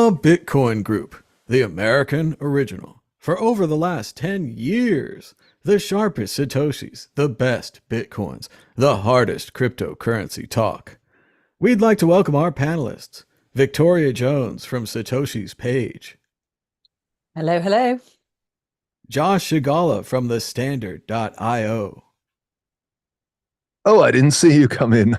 The Bitcoin Group, the American original. For over the last 10 years, the sharpest Satoshis, the best Bitcoins, the hardest cryptocurrency talk. We'd like to welcome our panelists, Victoria Jones from Satoshi's Page, Hello, hello. Josh Shigala from the Standard.io, Oh, I didn't see you come in.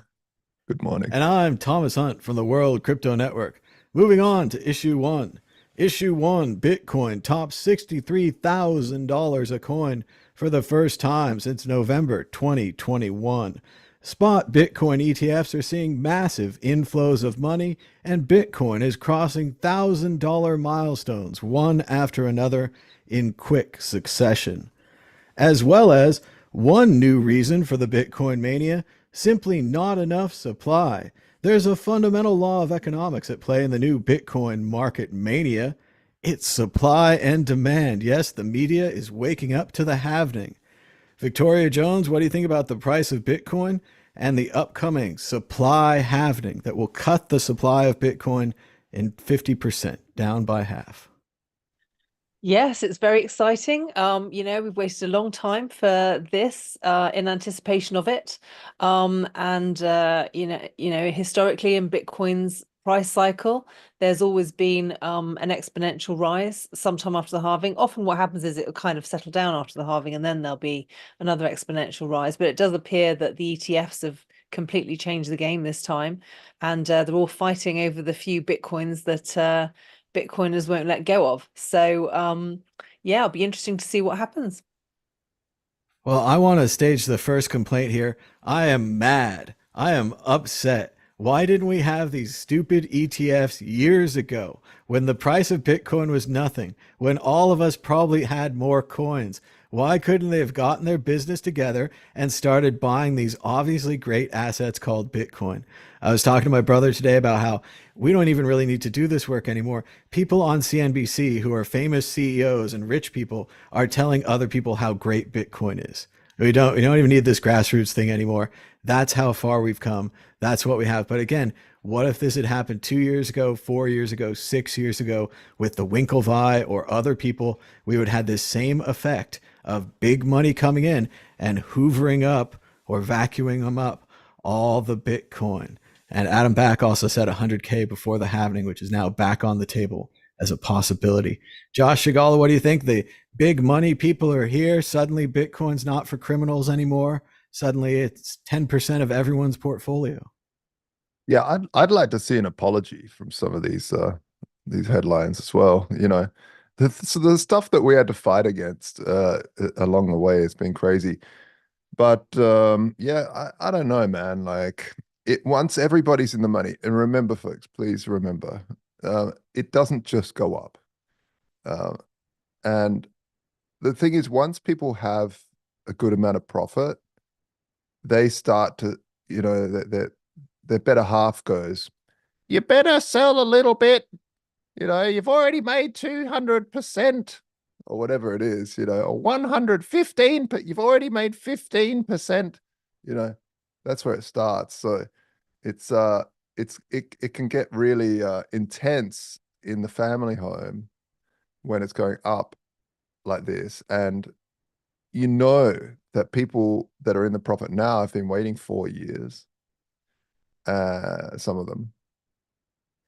Good morning. and I'm Thomas Hunt from the World Crypto Network. Moving on to issue one. Issue one, Bitcoin tops $63,000 a coin for the first time since November 2021. Spot Bitcoin ETFs are seeing massive inflows of money, and Bitcoin is crossing $1,000 milestones one after another in quick succession. As well as one new reason for the Bitcoin mania, simply not enough supply. There's a fundamental law of economics at play in the new Bitcoin market mania. It's supply and demand. Yes, the media is waking up to the halvening. Victoria Jones, what do you think about the price of Bitcoin and the upcoming supply halvening that will cut the supply of Bitcoin in 50%, down by half? Yes, it's very exciting. We've wasted a long time for this in anticipation of it. Historically in Bitcoin's price cycle, there's always been an exponential rise sometime after the halving. Often what happens is it will kind of settle down after the halving and then there'll be another exponential rise. But it does appear that the ETFs have completely changed the game this time, and they're all fighting over the few Bitcoins that Bitcoiners won't let go of. So yeah, it'll be interesting to see what happens. Well, I want to stage the first complaint here. I am mad. I am upset. Why didn't we have these stupid ETFs years ago when the price of Bitcoin was nothing, when all of us probably had more coins? Why couldn't they have gotten their business together and started buying these obviously great assets called Bitcoin? I was talking to my brother today about how we don't even really need to do this work anymore. People on CNBC who are famous CEOs and rich people are telling other people how great Bitcoin is. We don't even need this grassroots thing anymore. That's how far we've come. That's what we have. But again, what if this had happened 2 years ago, 4 years ago, 6 years ago with the Winklevi or other people? We would have this same effect of big money coming in and hoovering up or vacuuming them up all the Bitcoin. And Adam Back also said 100K before the halving, which is now back on the table as a possibility. Josh Shigala, what do you think? The big money people are here. Suddenly Bitcoin's not for criminals anymore. Suddenly it's 10% of everyone's portfolio. Yeah, I'd like to see an apology from some of these headlines as well. So the stuff that we had to fight against along the way has been crazy. But yeah, I don't know, man. Like once everybody's in the money, and remember, folks, please remember, it doesn't just go up. And the thing is, once people have a good amount of profit, they start to, their better half goes, you better sell a little bit. You've already made 200% or whatever it is, or 115, but you've already made 15%. That's where it starts. So it can get really intense in the family home when it's going up like this. And that people that are in the profit now have been waiting 4 years, some of them.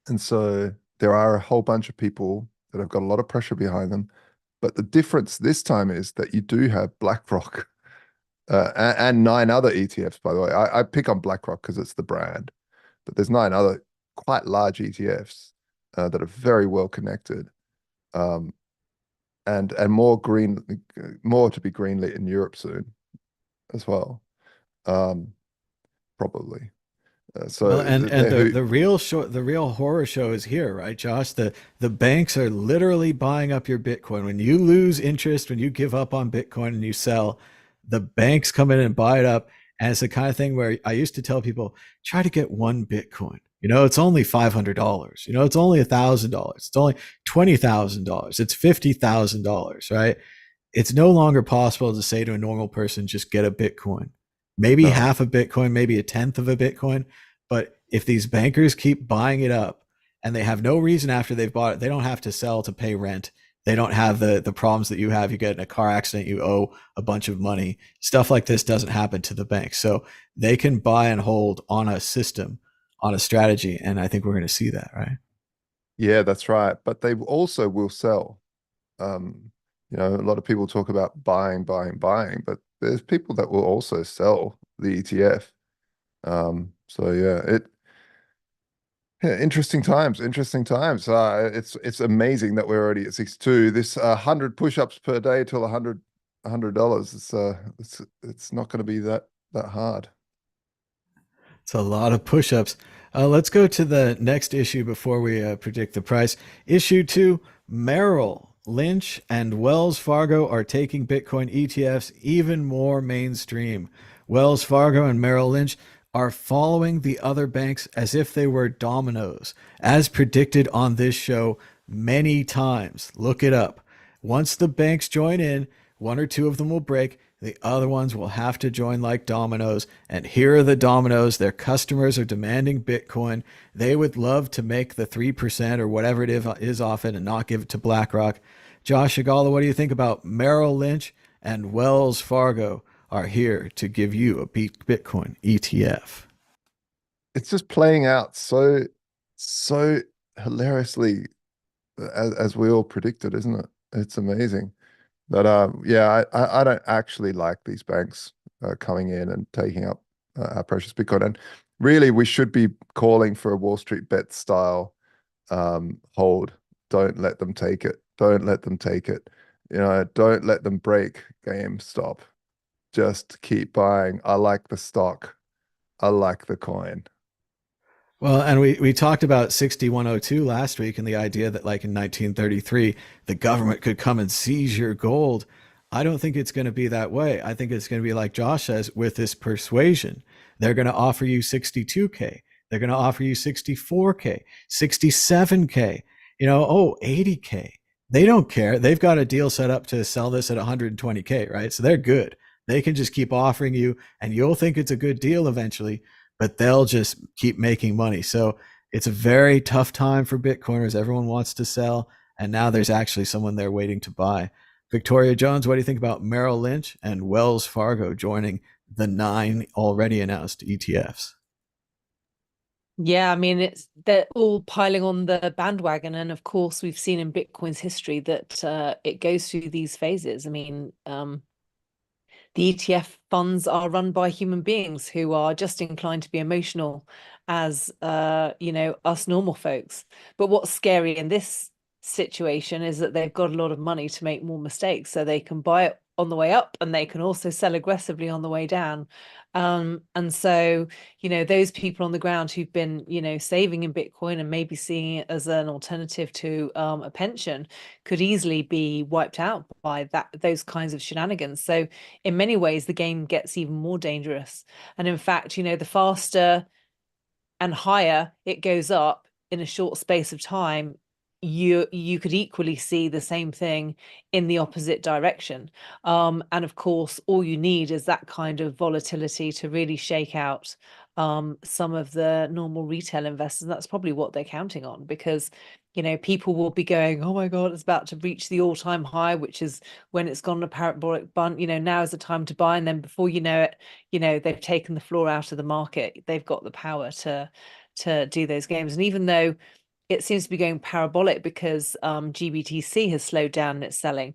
And so there are a whole bunch of people that have got a lot of pressure behind them. But the difference this time is that you do have BlackRock and 9 other ETFs, by the way. I pick on BlackRock because it's the brand, but there's 9 other quite large ETFs that are very well connected. And more to be greenlit in Europe soon as well, probably. Well, and the real horror show is here, right, Josh? The banks are literally buying up your Bitcoin. When you lose interest, when you give up on Bitcoin and you sell, the banks come in and buy it up. And it's the kind of thing where I used to tell people, try to get one Bitcoin. It's only $500. It's only $1,000. It's only $20,000. It's $50,000, right? It's no longer possible to say to a normal person, just get a Bitcoin. Maybe half a Bitcoin, maybe a tenth of a Bitcoin. But if these bankers keep buying it up and they have no reason after they've bought it. They don't have to sell to pay rent. They don't have the problems that you have. You get in a car accident, you owe a bunch of money. Stuff like this doesn't happen to the bank. So they can buy and hold on a system, on a strategy. And I think we're going to see that, right? Yeah, that's right. But they also will sell. You know, a lot of people talk about buying, but there's people that will also sell the ETF. So yeah, interesting times, interesting times. It's amazing that we're already at 62. This 100 push-ups per day till $100. It's not going to be that hard. It's a lot of push-ups. Let's go to the next issue before we predict the price. Issue 2, Merrill Lynch and Wells Fargo are taking Bitcoin ETFs even more mainstream. Wells Fargo and Merrill Lynch are following the other banks as if they were dominoes, as predicted on this show many times. Look it up. Once the banks join in, one or two of them will break. The other ones will have to join like dominoes. And here are the dominoes. Their customers are demanding Bitcoin. They would love to make the 3% or whatever it is off it and not give it to BlackRock. Josh Agala, what do you think about Merrill Lynch and Wells Fargo are here to give you a Bitcoin ETF? It's just playing out so hilariously as we all predicted, isn't it? It's amazing. But yeah, I don't actually like these banks coming in and taking up our precious Bitcoin. And really, we should be calling for a Wall Street bet style hold. Don't let them take it. Don't let them take it. You know, don't let them break GameStop. Just keep buying. I like the stock. I like the coin. Well, and we talked about 6102 last week and the idea that like in 1933, the government could come and seize your gold. I don't think it's going to be that way. I think it's going to be like Josh says with this persuasion. They're going to offer you 62K. They're going to offer you 64K, 67K, 80K. They don't care. They've got a deal set up to sell this at 120K, right? So they're good. They can just keep offering you and you'll think it's a good deal eventually, but they'll just keep making money. So it's a very tough time for Bitcoiners. Everyone wants to sell, and now there's actually someone there waiting to buy. Victoria Jones, what do you think about Merrill Lynch and Wells Fargo joining the 9 already announced ETFs? Yeah, I mean, they're all piling on the bandwagon, and of course, we've seen in Bitcoin's history that it goes through these phases. I mean, the ETF funds are run by human beings who are just inclined to be emotional as us normal folks. But what's scary in this situation is that they've got a lot of money to make more mistakes, so they can buy it on the way up and they can also sell aggressively on the way down. And so, those people on the ground who've been, saving in Bitcoin and maybe seeing it as an alternative to a pension could easily be wiped out by those kinds of shenanigans. So in many ways, the game gets even more dangerous. And in fact, the faster and higher it goes up in a short space of time, you could equally see the same thing in the opposite direction. And of course, all you need is that kind of volatility to really shake out some of the normal retail investors. And that's probably what they're counting on, because people will be going, oh my God, it's about to reach the all-time high, which is when it's gone a parabolic bump. Now is the time to buy. And then before you know it, they've taken the floor out of the market. They've got the power to do those games. And even though it seems to be going parabolic because GBTC has slowed down in its selling,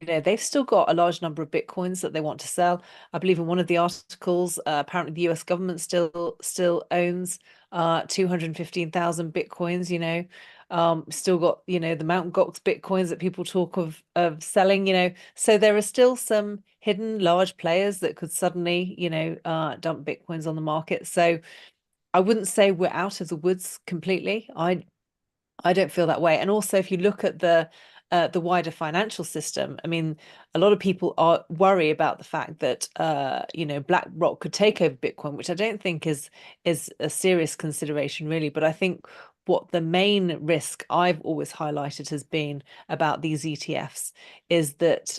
they've still got a large number of Bitcoins that they want to sell. I believe in one of the articles, apparently the US government still owns 215,000 Bitcoins, still got, the Mt. Gox Bitcoins that people talk of selling, so there are still some hidden large players that could suddenly, dump Bitcoins on the market. So I wouldn't say we're out of the woods completely. I don't feel that way. And also, if you look at the wider financial system, I mean, a lot of people worry about the fact that BlackRock could take over Bitcoin, which I don't think is a serious consideration really. But I think what the main risk I've always highlighted has been about these ETFs is that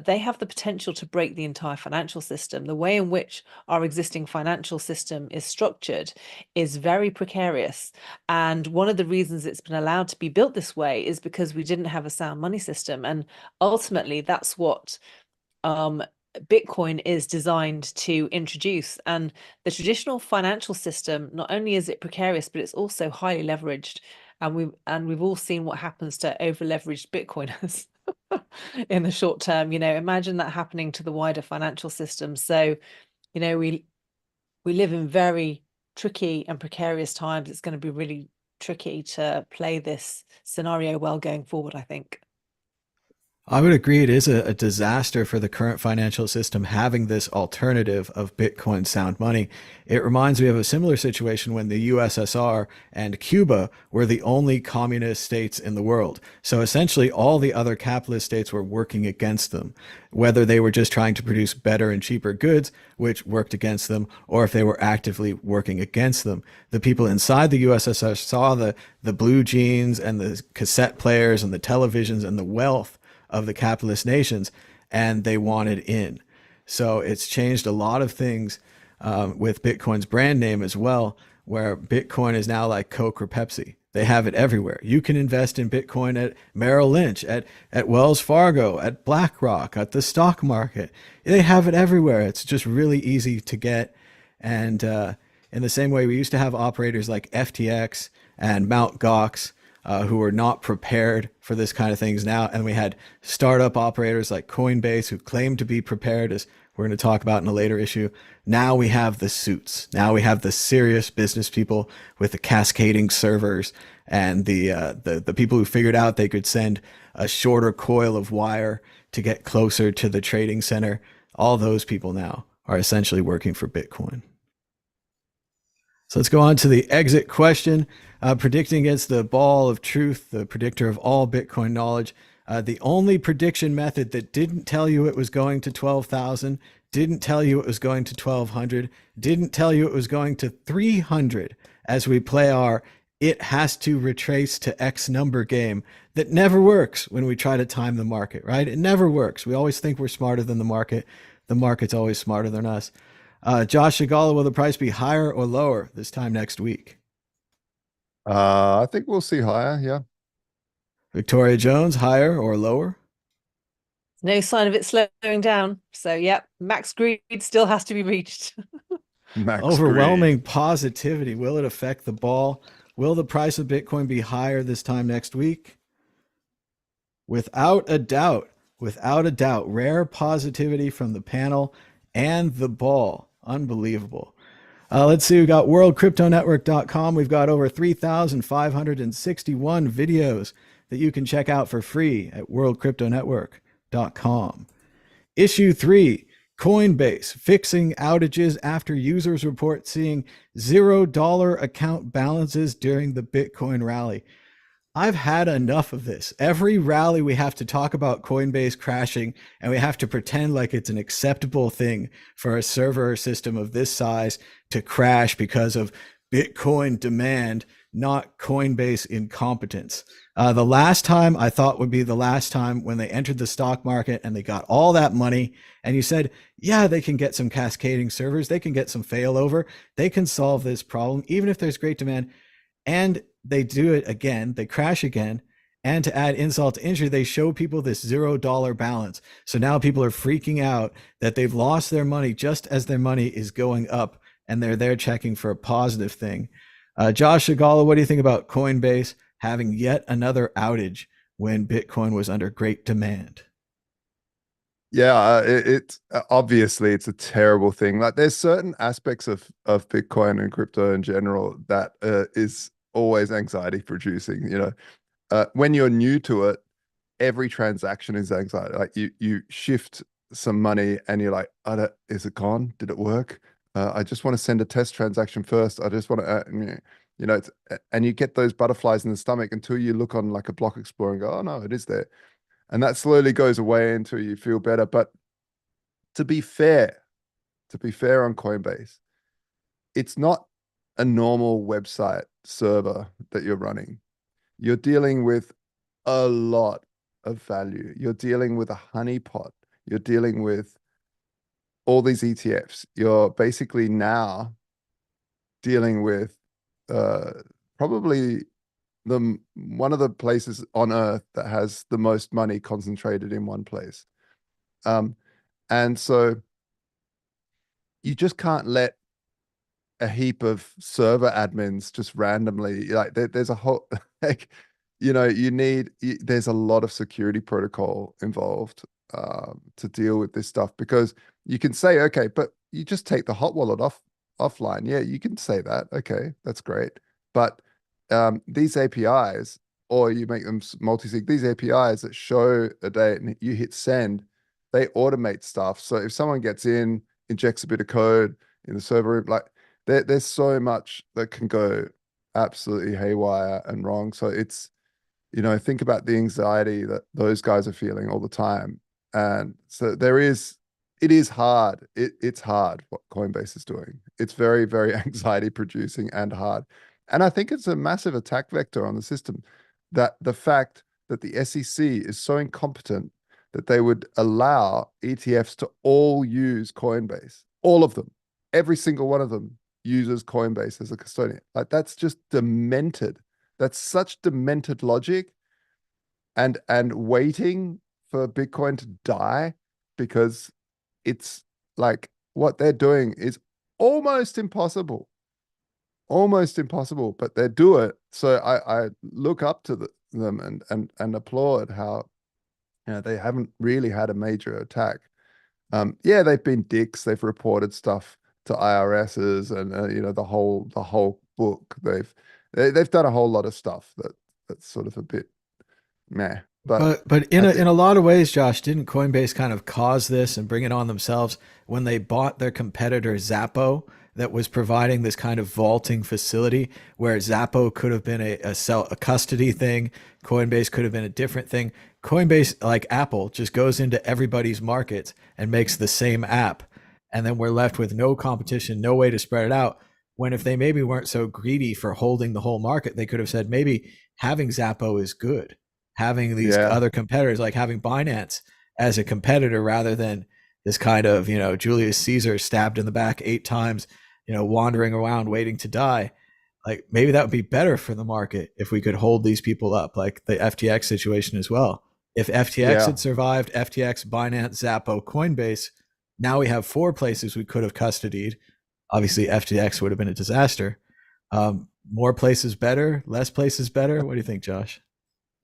they have the potential to break the entire financial system. The way in which our existing financial system is structured is very precarious. And one of the reasons it's been allowed to be built this way is because we didn't have a sound money system. And ultimately, that's what Bitcoin is designed to introduce. And the traditional financial system, not only is it precarious, but it's also highly leveraged. And we've all seen what happens to over leveraged Bitcoiners in the short term. Imagine that happening to the wider financial system. So, we live in very tricky and precarious times. It's going to be really tricky to play this scenario well going forward, I think. I would agree it is a disaster for the current financial system having this alternative of Bitcoin sound money. It reminds me of a similar situation when the USSR and Cuba were the only communist states in the world. So essentially all the other capitalist states were working against them, whether they were just trying to produce better and cheaper goods, which worked against them, or if they were actively working against them. The people inside the USSR saw the blue jeans and the cassette players and the televisions and the wealth of the capitalist nations, and they wanted in. So it's changed a lot of things with Bitcoin's brand name as well, where Bitcoin is now like Coke or Pepsi. They have it everywhere. You can invest in Bitcoin at Merrill Lynch, at Wells Fargo, at BlackRock, at the stock market. They have it everywhere. It's just really easy to get. And in the same way, we used to have operators like FTX and Mt. Gox who were not prepared for this kind of things now. And we had startup operators like Coinbase who claimed to be prepared, as we're going to talk about in a later issue. Now we have the suits. Now we have the serious business people with the cascading servers and the people who figured out they could send a shorter coil of wire to get closer to the trading center. All those people now are essentially working for Bitcoin. So let's go on to the exit question. Predicting against the ball of truth, the predictor of all Bitcoin knowledge. The only prediction method that didn't tell you it was going to 12,000, didn't tell you it was going to 1,200, didn't tell you it was going to 300 as we play our it has to retrace to X number game that never works when we try to time the market, right? It never works. We always think we're smarter than the market. The market's always smarter than us. Josh Shigala, will the price be higher or lower this time next week? I think we'll see higher, yeah. Victoria Jones, higher or lower? No sign of it slowing down. So, yep, max greed still has to be reached. Max Overwhelming greed. positivity. Will it affect the ball? Will the price of Bitcoin be higher this time next week? Without a doubt. Without a doubt. Rare positivity from the panel and the ball. Unbelievable. Let's see, we've got worldcryptonetwork.com. We've got over 3,561 videos that you can check out for free at worldcryptonetwork.com. Issue 3, Coinbase, fixing outages after users report seeing $0 account balances during the Bitcoin rally. I've had enough of this. Every rally we have to talk about Coinbase crashing, and we have to pretend like it's an acceptable thing for a server system of this size to crash because of Bitcoin demand, not Coinbase incompetence. The last time I thought would be the last time when they entered the stock market and they got all that money and you said, yeah, they can get some cascading servers, they can get some failover, they can solve this problem, even if there's great demand. And they do it again, they crash again. And to add insult to injury, they show people this $0 balance. So now people are freaking out that they've lost their money just as their money is going up, and they're there checking for a positive thing. Josh Shigala, what do you think about Coinbase having yet another outage when Bitcoin was under great demand? Yeah, it's obviously it's a terrible thing. Like there's certain aspects of Bitcoin and crypto in general that is always anxiety producing. When you're new to it, every transaction is anxiety. Like you shift some money and you're like, is it gone? Did it work? I just want to send a test transaction first. I just want to, and you get those butterflies in the stomach until you look on like a block explorer and go, oh no, it is there. And that slowly goes away until you feel better. But to be fair on Coinbase, it's not a normal website server that you're running. You're dealing with a lot of value. You're dealing with a honeypot. You're dealing with all these ETFs. You're basically now dealing with probably one of the places on earth that has the most money concentrated in one place. And so you just can't let a heap of server admins just randomly, like there's a whole like, there's a lot of security protocol involved to deal with this stuff, because you can say, okay, but you just take the hot wallet offline. Yeah, you can say that. Okay, that's great. But these APIs, or you make them multi-sig, these APIs that show a date and you hit send, they automate stuff. So if someone gets in, injects a bit of code in the server room, like there's so much that can go absolutely haywire and wrong. So it's, think about the anxiety that those guys are feeling all the time. And so it is hard. It's hard what Coinbase is doing. It's very, very anxiety producing and hard. And I think it's a massive attack vector on the system, that the fact that the SEC is so incompetent that they would allow ETFs to all use Coinbase, all of them, every single one of them uses Coinbase as a custodian. Like, that's just demented. That's such demented logic, and waiting for Bitcoin to die, because it's like what they're doing is almost impossible. Almost impossible, but they do it. So I look up to them and applaud how they haven't really had a major attack. Yeah, they've been dicks. They've reported stuff to IRSs and the whole book. They've done a whole lot of stuff that's sort of a bit meh. But in a lot of ways, Josh, didn't Coinbase kind of cause this and bring it on themselves when they bought their competitor Zappo, that was providing this kind of vaulting facility where Zappo could have been a custody thing, Coinbase could have been a different thing. Coinbase, like Apple, just goes into everybody's markets and makes the same app, and then we're left with no competition, no way to spread it out. When if they maybe weren't so greedy for holding the whole market, they could have said maybe having Zappo is good. Having these other competitors, like having Binance as a competitor rather than this kind of, Julius Caesar stabbed in the back 8 times, wandering around waiting to die. Like, maybe that would be better for the market if we could hold these people up, like the FTX situation as well. If FTX had survived, FTX, Binance, Zappo, Coinbase, now we have 4 places we could have custodied. Obviously, FTX would have been a disaster. More places better, less places better. What do you think, Josh?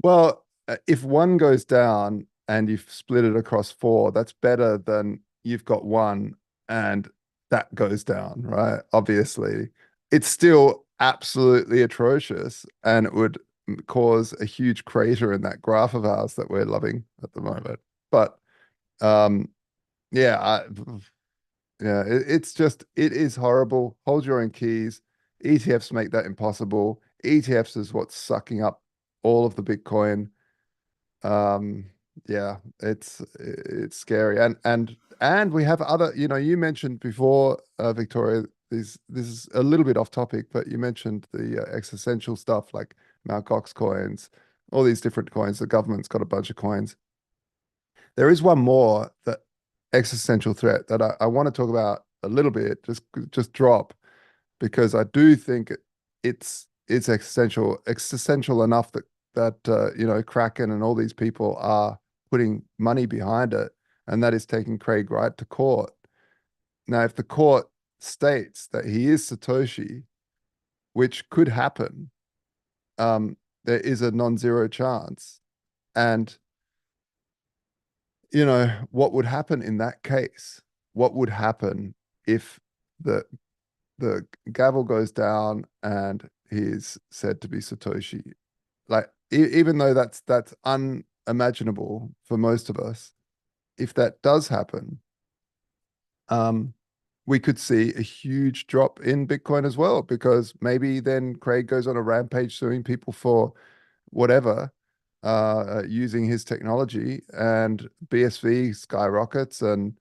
Well, if one goes down and you've split it across 4, that's better than you've got one and that goes down, right? Obviously, it's still absolutely atrocious, and it would cause a huge crater in that graph of ours that we're loving at the moment. But yeah, it is horrible. Hold your own keys. ETFs make that impossible. ETFs is what's sucking up all of the Bitcoin. Yeah, it's scary. And we have other, you mentioned before, Victoria, this is a little bit off topic, but you mentioned the existential stuff like Mt. Gox coins, all these different coins. The government's got a bunch of coins. There is one more that existential threat that I want to talk about a little bit, just drop, because I do think it's existential enough that Kraken and all these people are putting money behind it, and that is taking Craig Wright to court. Now, if the court states that he is Satoshi, which could happen, there is a non-zero chance. And what would happen in that case? What would happen if the gavel goes down and he's said to be Satoshi? Like, even though that's unimaginable for most of us, if that does happen, we could see a huge drop in Bitcoin as well, because maybe then Craig goes on a rampage suing people for whatever, using his technology, and BSV skyrockets, and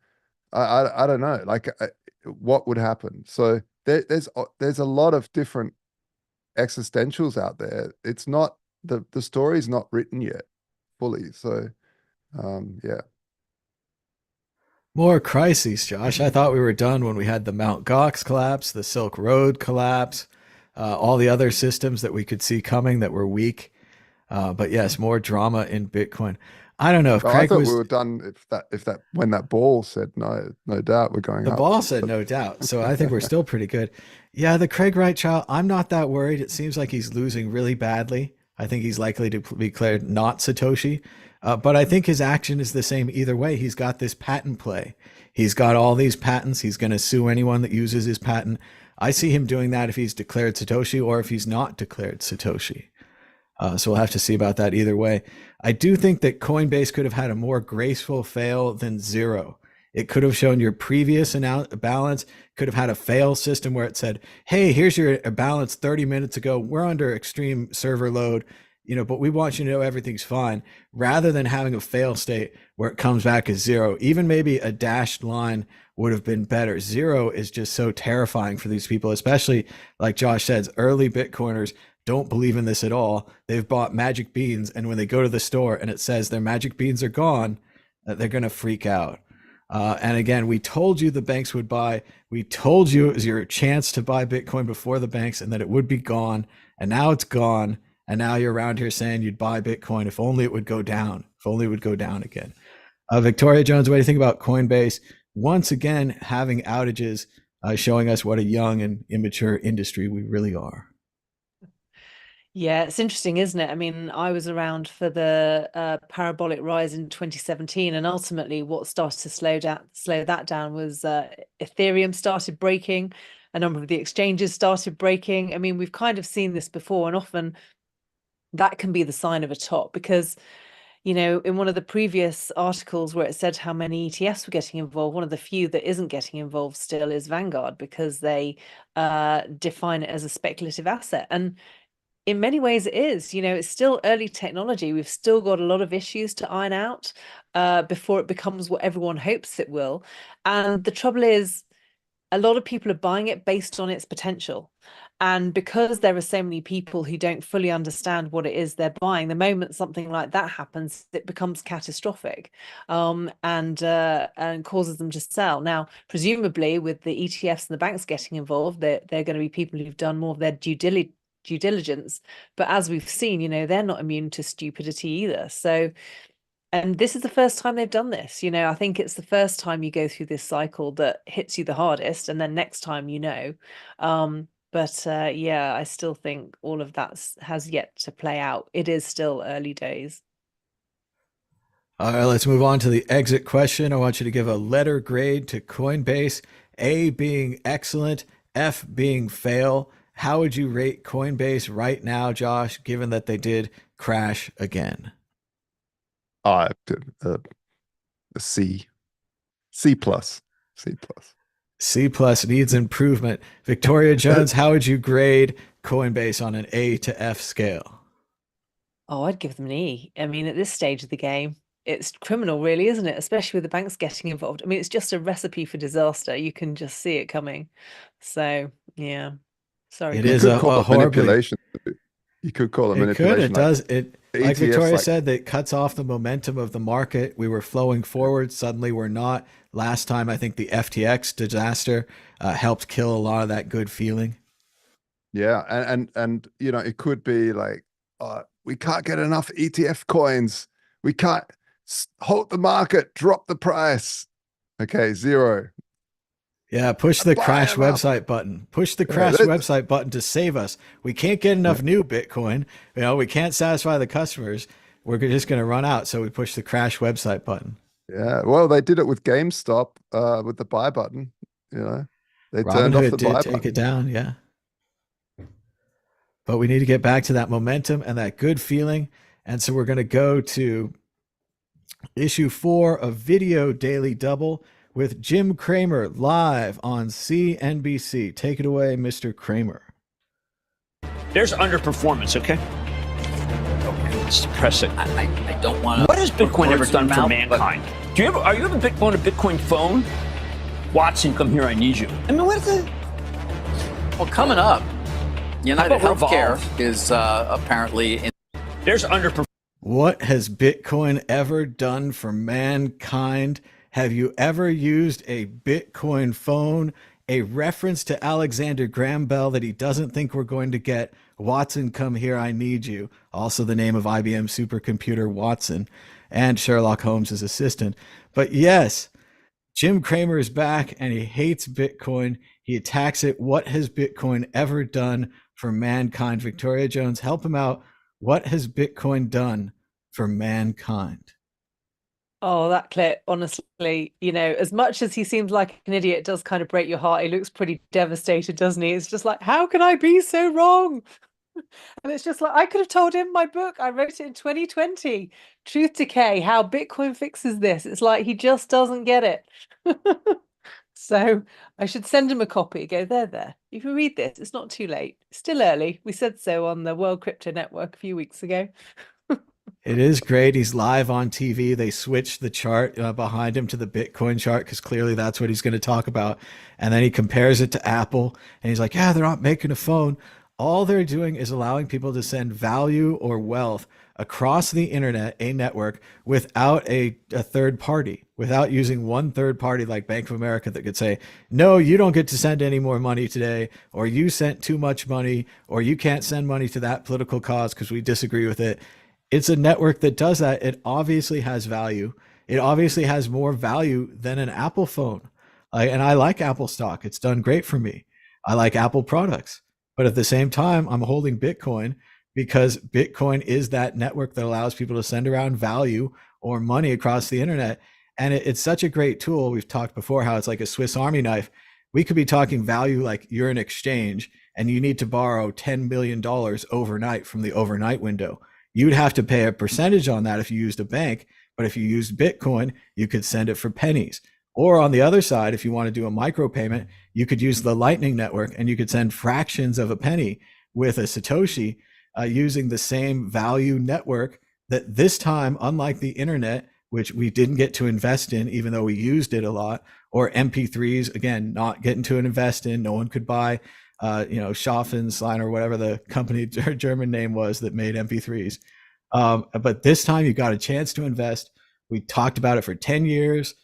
I don't know, like, what would happen? So there's a lot of different existentials out there. It's not the story's not written yet fully. So yeah. More crises, Josh. I thought we were done when we had the Mount Gox collapse, the Silk Road collapse, all the other systems that we could see coming that were weak. But yes, more drama in Bitcoin. I don't know if Oh, I Craig thought was we were done if that when that ball said no doubt we're going the up. ball said no doubt. So I think we're still pretty good. Yeah, the Craig Wright trial, I'm not that worried. It seems like he's losing really badly. I think he's likely to be declared not Satoshi. But I think his action is the same either way. He's got this patent play. He's got all these patents. He's going to sue anyone that uses his patent. I see him doing that if he's declared Satoshi or if he's not declared Satoshi. So we'll have to see about that either way. I do think that Coinbase could have had a more graceful fail than zero. It could have shown your previous balance, could have had a fail system where it said, hey, here's your balance 30 minutes ago. We're under extreme server load, but we want you to know everything's fine, rather than having a fail state where it comes back as zero. Even maybe a dashed line would have been better. Zero is just so terrifying for these people, especially like Josh says, early Bitcoiners don't believe in this at all. They've bought magic beans, and when they go to the store and it says their magic beans are gone, they're going to freak out. And again, we told you the banks would buy. We told you it was your chance to buy Bitcoin before the banks and that it would be gone. And now it's gone. And now you're around here saying you'd buy Bitcoin if only it would go down, if only it would go down again. Victoria Jones, what do you think about Coinbase? Once again, having outages, showing us what a young and immature industry we really are. Yeah, it's interesting, isn't it? I mean, I was around for the parabolic rise in 2017, and ultimately what started to slow that down was Ethereum started breaking, a number of the exchanges started breaking. I mean, we've kind of seen this before, and often that can be the sign of a top, because in one of the previous articles where it said how many ETFs were getting involved, one of the few that isn't getting involved still is Vanguard, because they define it as a speculative asset. And in many ways it is, it's still early technology. We've still got a lot of issues to iron out before it becomes what everyone hopes it will. And the trouble is, a lot of people are buying it based on its potential. And because there are so many people who don't fully understand what it is they're buying, the moment something like that happens, it becomes catastrophic, and causes them to sell. Now, presumably with the ETFs and the banks getting involved, they're going to be people who've done more of their due diligence. But as we've seen, they're not immune to stupidity either. So, and this is the first time they've done this. I think it's the first time you go through this cycle that hits you the hardest, and then next time, but yeah, I still think all of that has yet to play out. It is still early days. All right, let's move on to the exit question. I want you to give a letter grade to Coinbase, A being excellent, F being fail. How would you rate Coinbase right now, Josh, given that they did crash again? A C. C plus. C plus. C plus needs improvement. Victoria Jones, how would you grade Coinbase on an A to F scale? Oh, I'd give them an E. I mean, at this stage of the game, it's criminal, really, isn't it? Especially with the banks getting involved. I mean, it's just a recipe for disaster. You can just see it coming. So, yeah. Sorry. It is a horribly... manipulation. You could call it manipulation. It does. It, like ETFs, Victoria said, that cuts off the momentum of the market. We were flowing forward. Suddenly we're not. Last time, I think the FTX disaster helped kill a lot of that good feeling. Yeah. And it could be like, we can't get enough ETF coins. We can't halt the market, drop the price. Okay, zero. Yeah, push the crash website button. Push the crash website button to save us. We can't get enough new Bitcoin. We can't satisfy the customers. We're just going to run out. So we push the crash website button. Yeah, well, they did it with GameStop with the buy button. They turned off the buy button. Take it down, yeah. But we need to get back to that momentum and that good feeling. And so we're going to go to issue 4 of Video Daily Double with Jim Cramer live on CNBC. Take it away, Mr. Cramer. There's underperformance, okay? Okay, let's suppress it. I don't want to. What has Bitcoin ever done for mankind? Are you ever on a Bitcoin phone? Watson, come here, I need you. I mean, what is it? Well, coming up, United about Healthcare Revolve? is apparently in. There's underperformance. What has Bitcoin ever done for mankind? Have you ever used a Bitcoin phone? A reference to Alexander Graham Bell that he doesn't think we're going to get. Watson, come here, I need you. Also the name of IBM supercomputer Watson and Sherlock Holmes' assistant. But yes, Jim Cramer is back and he hates Bitcoin. He attacks it. What has Bitcoin ever done for mankind? Victoria Jones, help him out. What has Bitcoin done for mankind? Oh, that clip, honestly, as much as he seems like an idiot, it does kind of break your heart. He looks pretty devastated, doesn't he? It's just like, how can I be so wrong? And it's just like, I could have told him my book. I wrote it in 2020, Truth Decay, How Bitcoin Fixes This. It's like he just doesn't get it. So I should send him a copy. Go, there. You can read this. It's not too late. It's still early. We said so on the World Crypto Network a few weeks ago. It is great. He's live on TV. They switched the chart behind him to the Bitcoin chart because clearly that's what he's going to talk about. And then he compares it to Apple and he's like, yeah, they're not making a phone. All they're doing is allowing people to send value or wealth across the internet, a network, without a third party, without using one third party like Bank of America that could say, no, you don't get to send any more money today, or you sent too much money, or you can't send money to that political cause because we disagree with it. It's a network that does that. It obviously has value. It obviously has more value than an Apple phone. And I like Apple stock. It's done great for me. I like Apple products. But at the same time, I'm holding Bitcoin because Bitcoin is that network that allows people to send around value or money across the internet. And it's such a great tool. We've talked before how it's like a Swiss Army knife. We could be talking value like you're an exchange and you need to borrow $10 million overnight from the overnight window. You'd have to pay a percentage on that if you used a bank, but if you used Bitcoin, you could send it for pennies. Or on the other side, if you want to do a micropayment, you could use the Lightning Network and you could send fractions of a penny with a Satoshi using the same value network that this time, unlike the internet, which we didn't get to invest in, even though we used it a lot, or MP3s, again, not getting to invest in, no one could buy Schaffenstein or whatever the company German name was that made MP3s. But this time you got a chance to invest. We talked about it for 10 years,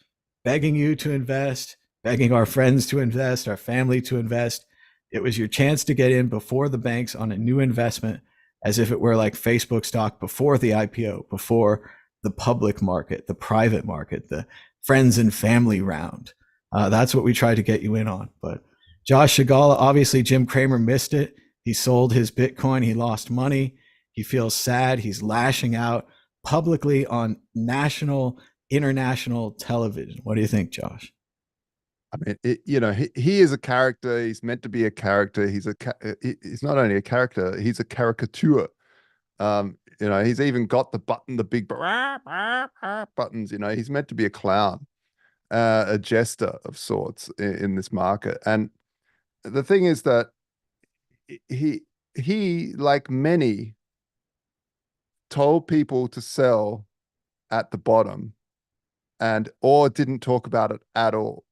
begging you to invest, begging our friends to invest, our family to invest. It was your chance to get in before the banks on a new investment, as if it were like Facebook stock before the IPO, before the public market, the private market, the friends and family round. That's what we tried to get you in on. But Josh Shigala, obviously Jim Cramer missed it. He sold his Bitcoin. He lost money. He feels sad. He's lashing out publicly on national, international television. What do you think, Josh? I mean, he is a character. He's meant to be a character. He's not only a character, he's a caricature. He's even got the big buttons. He's meant to be a clown, a jester of sorts in this market. And the thing is that he, like many, told people to sell at the bottom or didn't talk about it at all.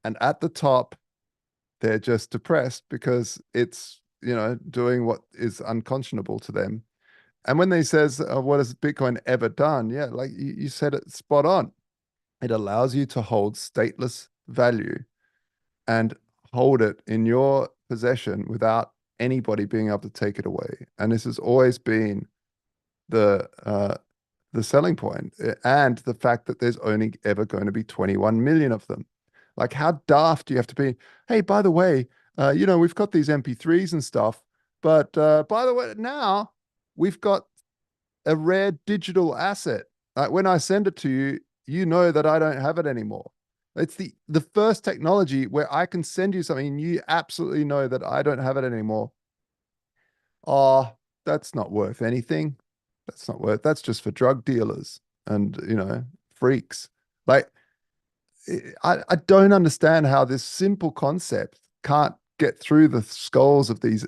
And at the top, they're just depressed because it's, doing what is unconscionable to them. And when they says, what has Bitcoin ever done? Yeah, like you said it spot on. It allows you to hold stateless value and hold it in your possession without anybody being able to take it away. And this has always been the selling point, and the fact that there's only ever going to be 21 million of them. Like, how daft do you have to be? Hey, by the way, we've got these MP3s and stuff, but by the way, now we've got a rare digital asset. Like, when I send it to you, you know that I don't have it anymore. It's the first technology where I can send you something and you absolutely know that I don't have it anymore. Oh, that's not worth anything. That's just for drug dealers and, freaks. Like, I don't understand how this simple concept can't get through the skulls of these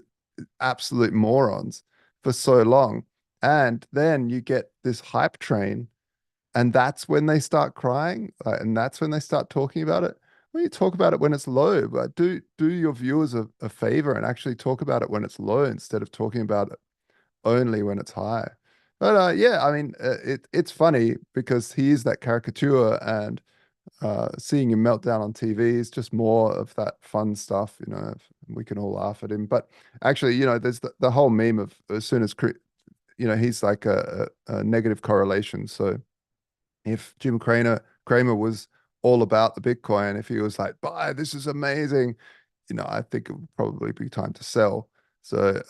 absolute morons for so long. And then you get this hype train, and that's when they start crying, and that's when they start talking about it. Well, you talk about it when it's low, but do your viewers a favor and actually talk about it when it's low instead of talking about it only when it's high. But yeah, I mean, it's funny because he is that caricature, and seeing him melt down on TV is just more of that fun stuff. We can all laugh at him. But actually, there's the whole meme of as soon as he's like a negative correlation. So if Jim Cramer was all about the Bitcoin, if he was like, buy, this is amazing, I think it would probably be time to sell. So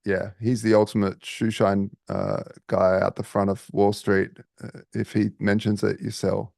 yeah, he's the ultimate shoeshine guy out the front of Wall Street. If he mentions it, you sell.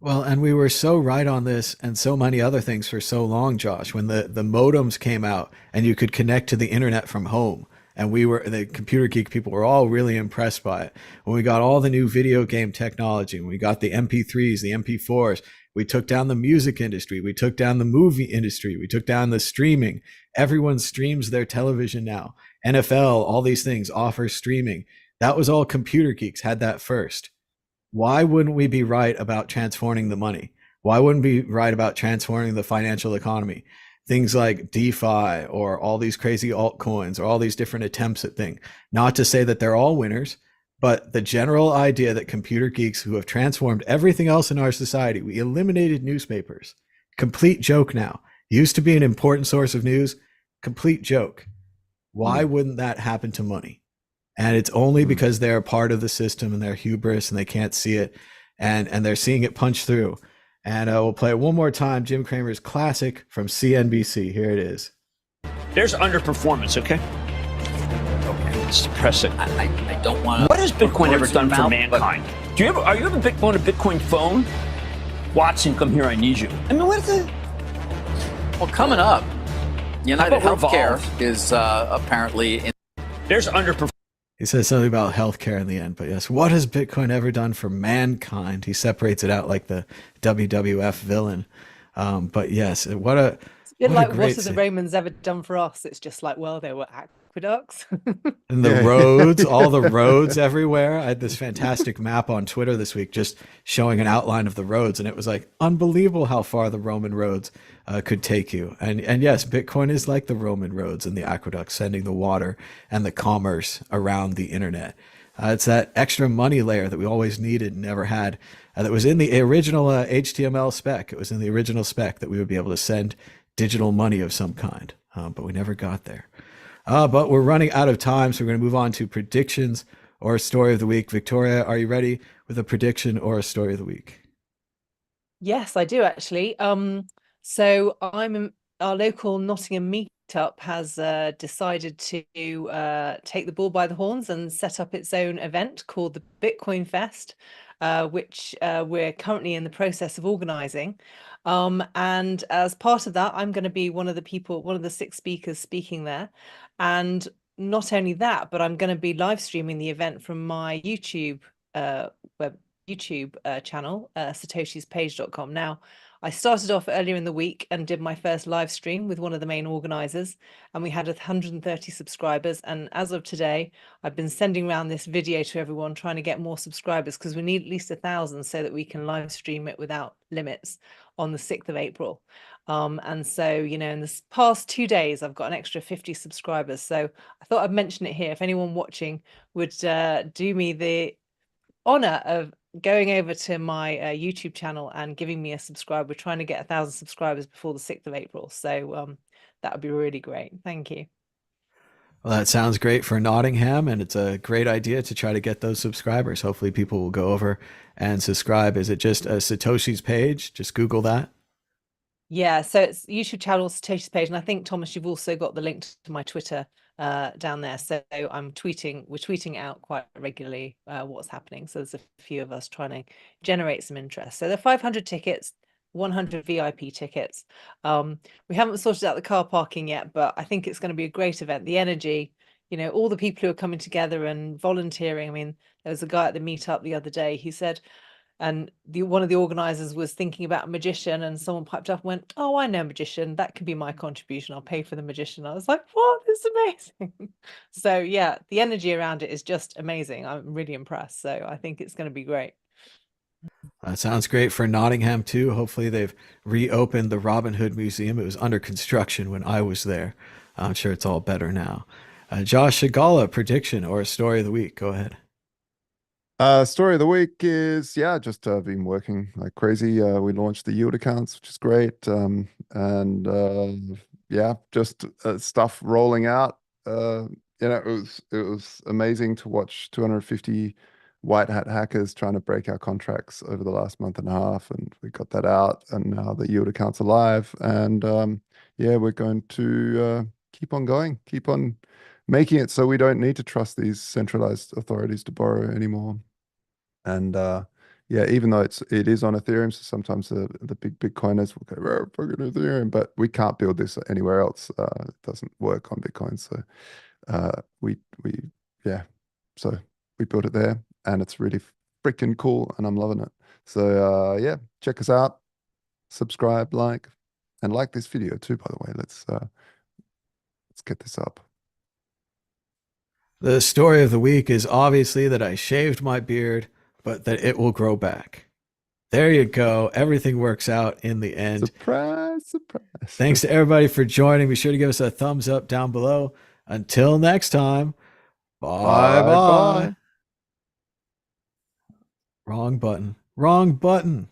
Well, and we were so right on this and so many other things for so long, Josh, when the modems came out and you could connect to the internet from home. And the computer geek people were all really impressed by it. When we got all the new video game technology, when we got the MP3s, the MP4s, we took down the music industry, we took down the movie industry, we took down the streaming. Everyone streams their television now. NFL, all these things offer streaming. That was all computer geeks had that first. Why wouldn't we be right about transforming the money? Why wouldn't we be right about transforming the financial economy? Things like DeFi or all these crazy altcoins or all these different attempts at things. Not to say that they're all winners, but the general idea that computer geeks who have transformed everything else in our society, we eliminated newspapers. Complete joke now. Used to be an important source of news. Complete joke. Why wouldn't that happen to money? And it's only because they're part of the system and they're hubris and they can't see it, and they're seeing it punch through. And we'll play it one more time. Jim Cramer's classic from CNBC. Here it is. There's underperformance, okay? Okay. It's depressing. I don't want to. What has Bitcoin ever done for mouth, mankind? Are you ever on a Bitcoin phone? Watson, come here, I need you. I mean, what is it? Well, coming up, United How about Healthcare Revolve? is apparently There's underperformance. He says something about healthcare in the end, but yes, what has Bitcoin ever done for mankind? He separates it out like the WWF villain. But yes, what a It's a bit like, what great have the scene. Romans ever done for us? It's just like, well, there were aqueducts. And the roads, all the roads everywhere. I had this fantastic map on Twitter this week just showing an outline of the roads, and it was like unbelievable how far the Roman roads could take you. And yes, Bitcoin is like the Roman roads and the aqueducts, sending the water and the commerce around the internet. It's that extra money layer that we always needed and never had. That was in the original HTML spec. It was in the original spec that we would be able to send digital money of some kind, but we never got there. But we're running out of time, so we're going to move on to predictions or story of the week. Victoria, are you ready with a prediction or a story of the week? Yes, I do actually. So our local Nottingham meetup has decided to take the bull by the horns and set up its own event called the Bitcoin Fest, which we're currently in the process of organising. And as part of that, I'm going to be one of the 6 speakers speaking there. And not only that, but I'm going to be live streaming the event from my YouTube channel, satoshishpage.com. Now, I started off earlier in the week and did my first live stream with one of the main organizers, and we had 130 subscribers. And as of today, I've been sending around this video to everyone, trying to get more subscribers, because we need at least 1,000 so that we can live stream it without limits on the 6th of April. And so, in the past 2 days, I've got an extra 50 subscribers. So I thought I'd mention it here. If anyone watching would do me the honor of going over to my YouTube channel and giving me a subscribe. We're trying to get 1,000 subscribers before the 6th of April. So that would be really great. Thank you. Well, that sounds great for Nottingham, and it's a great idea to try to get those subscribers. Hopefully people will go over and subscribe. Is it just a Satoshi's page? Just Google that. Yeah, so it's YouTube channel, Satoshi's page. And I think, Thomas, you've also got the link to my Twitter down there. So we're tweeting out quite regularly what's happening. So there's a few of us trying to generate some interest. So there are 500 tickets, 100 VIP tickets. We haven't sorted out the car parking yet, but I think it's going to be a great event. The energy, all the people who are coming together and volunteering. I mean, there was a guy at the meetup the other day. He said, and one of the organizers was thinking about a magician, and someone piped up and went, "Oh, I know a magician. That could be my contribution. I'll pay for the magician." I was like, "What? This is amazing." So yeah, the energy around it is just amazing. I'm really impressed. So I think it's going to be great. That sounds great for Nottingham too. Hopefully they've reopened the Robin Hood Museum. It was under construction when I was there. I'm sure it's all better now. Josh Shigala, prediction or a story of the week. Go ahead. Story of the week is, yeah, just been working like crazy. We launched the yield accounts, which is great. And yeah, just stuff rolling out. It was amazing to watch 250 white hat hackers trying to break our contracts over the last month and a half, and we got that out, and now the yield account's alive. And yeah, we're going to keep on going, keep on making it so we don't need to trust these centralized authorities to borrow anymore. And yeah, even though it is on Ethereum, so sometimes the big Bitcoiners will go, "Oh, fucking Ethereum," but we can't build this anywhere else. It doesn't work on Bitcoin. So we yeah, so we built it there, and it's really freaking cool, and I'm loving it. So yeah, check us out, subscribe, and like this video too, by the way. Let's get this up. The story of the week is obviously that I shaved my beard, but that it will grow back. There you go. Everything works out in the end. Surprise, surprise. Thanks to everybody for joining. Be sure to give us a thumbs up down below. Until next time, bye bye. Bye. Wrong button. Wrong button.